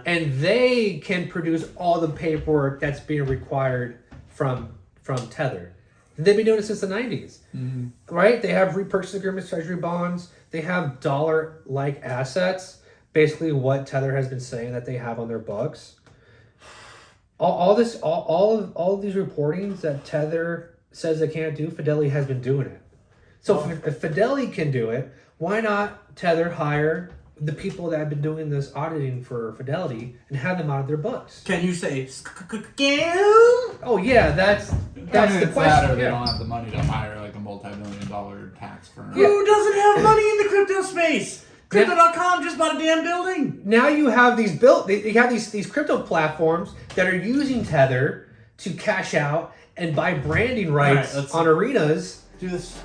And they can produce all the paperwork that's being required from Tether. They've been doing it since the 90s, right? They have repurchase agreements, treasury bonds. They have dollar-like assets, basically what Tether has been saying that they have on their books. All of these reportings that Tether says they can't do, Fidelity has been doing it. So if Fidelity can do it, why not Tether hire the people that have been doing this auditing for Fidelity and have them out of their books? Can you say scam? Oh yeah, that's the question. That, or they don't have the money to hire like a multi-million-dollar tax firm. Yeah. Who doesn't have money in the crypto space? Crypto.com just bought a damn building. Now you have these they have these crypto platforms that are using Tether to cash out and buy branding rights on arenas. Do this.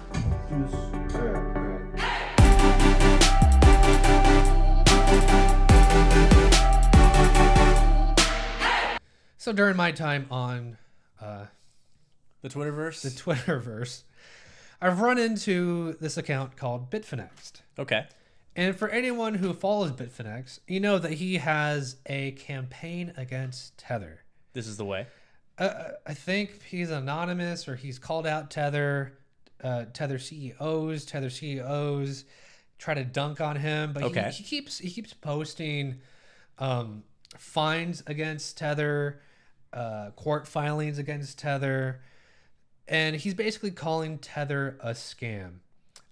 So during my time on the Twitterverse, I've run into this account called Bitfinex'ed. Okay. And for anyone who follows Bitfinex, you know that he has a campaign against Tether. This is the way. I think he's anonymous, or he's called out Tether CEOs try to dunk on him, but he keeps posting fines against Tether, court filings against Tether, and he's basically calling Tether a scam.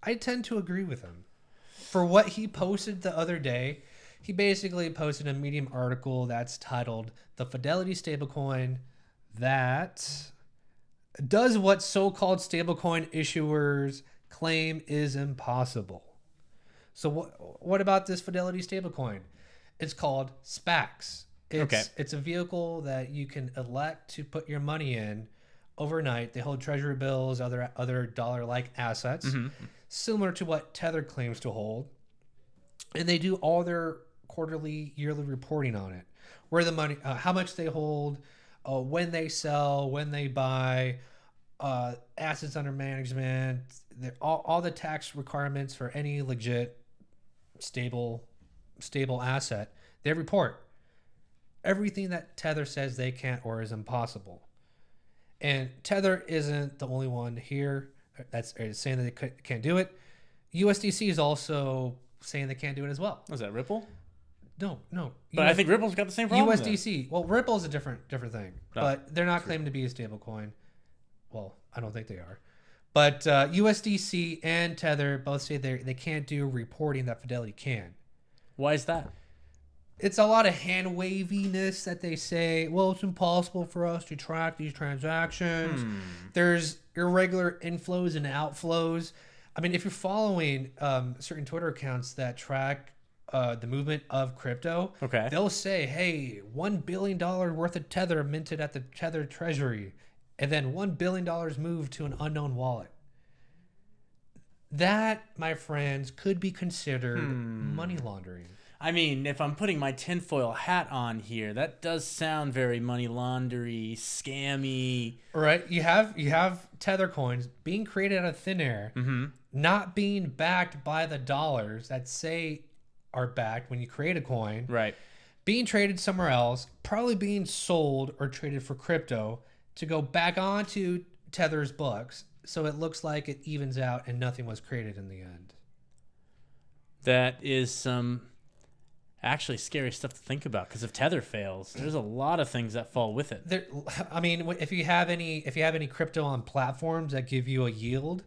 I tend to agree with him. For what he posted the other day, he basically posted a Medium article that's titled "The Fidelity Stablecoin That Does What So-Called Stablecoin Issuers Claim Is Impossible." So what about this Fidelity stablecoin? It's called SPACs. It's a vehicle that you can elect to put your money in overnight. They hold treasury bills, other dollar-like assets, similar to what Tether claims to hold. And they do all their quarterly, yearly reporting on it. Where the money, how much they hold, when they sell, when they buy, assets under management, all the tax requirements for any legit, stable asset. They report everything that Tether says they can't or is impossible. And Tether isn't the only one here that's saying that they can't do it. USDC is also saying they can't do it as well. Was that Ripple? No. But I think Ripple's got the same problem. USDC. Well, Ripple is a different thing, but they're not claiming to be a stablecoin. Well, I don't think they are. But USDC and Tether both say they can't do reporting that Fidelity can. Why is that? It's a lot of hand waviness that they say, well, it's impossible for us to track these transactions. There's irregular inflows and outflows. I mean, if you're following certain Twitter accounts that track the movement of crypto, they'll say, hey, $1 billion worth of Tether minted at the Tether treasury, and then $1 billion moved to an unknown wallet. That, my friends, could be considered money laundering. I mean, if I'm putting my tinfoil hat on here, that does sound very money laundery, scammy. Right? You have Tether coins being created out of thin air, not being backed by the dollars that say are backed when you create a coin. Right. Being traded somewhere else, probably being sold or traded for crypto to go back onto Tether's books, so it looks like it evens out and nothing was created in the end. That is some actually scary stuff to think about, because if Tether fails, there's a lot of things that fall with it. I mean, if you have any crypto on platforms that give you a yield,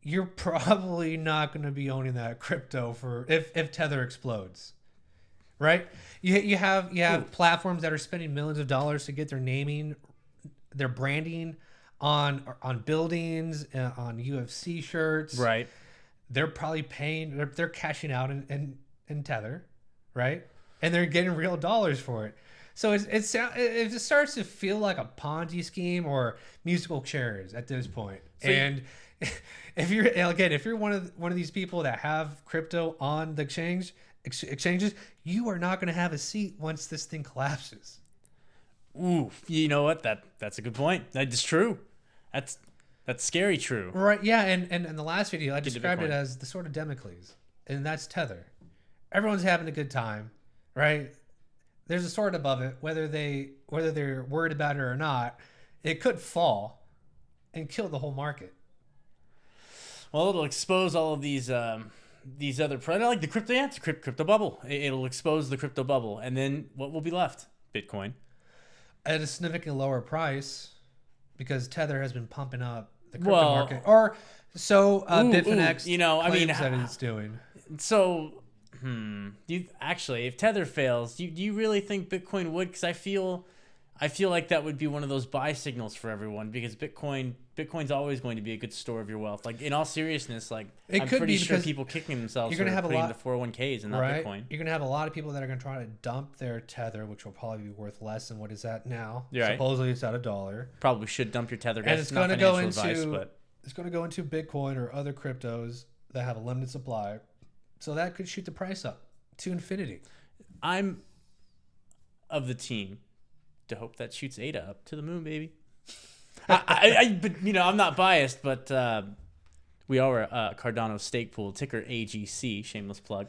you're probably not going to be owning that crypto for if Tether explodes, right? You have platforms that are spending millions of dollars to get their branding on buildings, on UFC shirts, right? They're probably they're cashing out in Tether. Right? And they're getting real dollars for it. So it starts to feel like a Ponzi scheme or musical chairs at this point. So and if you're one of these people that have crypto on the exchanges, you are not going to have a seat once this thing collapses. Ooh, you know what? That's a good point. That is true. That's scary true. Right? Yeah. And in the last video, I described it as the sword of Damocles, and that's Tether. Everyone's having a good time, right? There's a sword above it. Whether they're worried about it or not, it could fall and kill the whole market. Well, it'll expose all of these other like the crypto. Yeah, it's a crypto bubble. It'll expose the crypto bubble, and then what will be left? Bitcoin At a significantly lower price, because Tether has been pumping up the crypto market, or so Bitfinex'ed claims that it's doing. So, do you actually, if Tether fails, do you really think Bitcoin would? Because I feel like that would be one of those buy signals for everyone, because Bitcoin's always going to be a good store of your wealth. Like, in all seriousness, like I'm pretty sure people kicking themselves are putting the 401ks and not Bitcoin. You're gonna have a lot of people that are gonna try to dump their Tether, which will probably be worth less than what it's at now. Right. Supposedly it's at $1. Probably should dump your Tether. And it's gonna go into Bitcoin or other cryptos that have a limited supply. So that could shoot the price up to infinity. I'm of the team to hope that shoots ADA up to the moon, baby. But I'm not biased, but we are a Cardano stake pool, ticker AGC, shameless plug.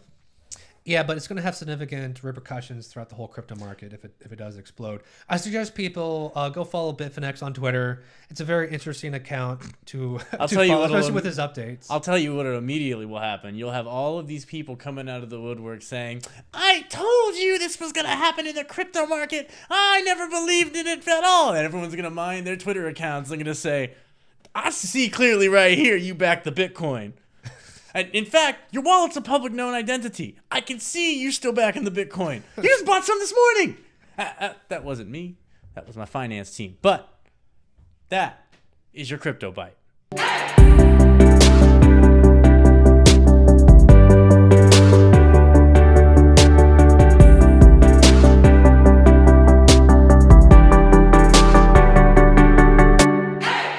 Yeah, but it's going to have significant repercussions throughout the whole crypto market if it does explode. I suggest people go follow Bitfinex on Twitter. It's a very interesting account to follow, especially with his updates. I'll tell you what immediately will happen. You'll have all of these people coming out of the woodwork saying, "I told you this was going to happen in the crypto market. I never believed in it at all." And everyone's going to mine their Twitter accounts. They're going to say, "I see clearly right here you back the Bitcoin. And in fact, your wallet's a public known identity. I can see you're still back in the Bitcoin. You just bought some this morning." That wasn't me. That was my finance team. But that is your crypto bite.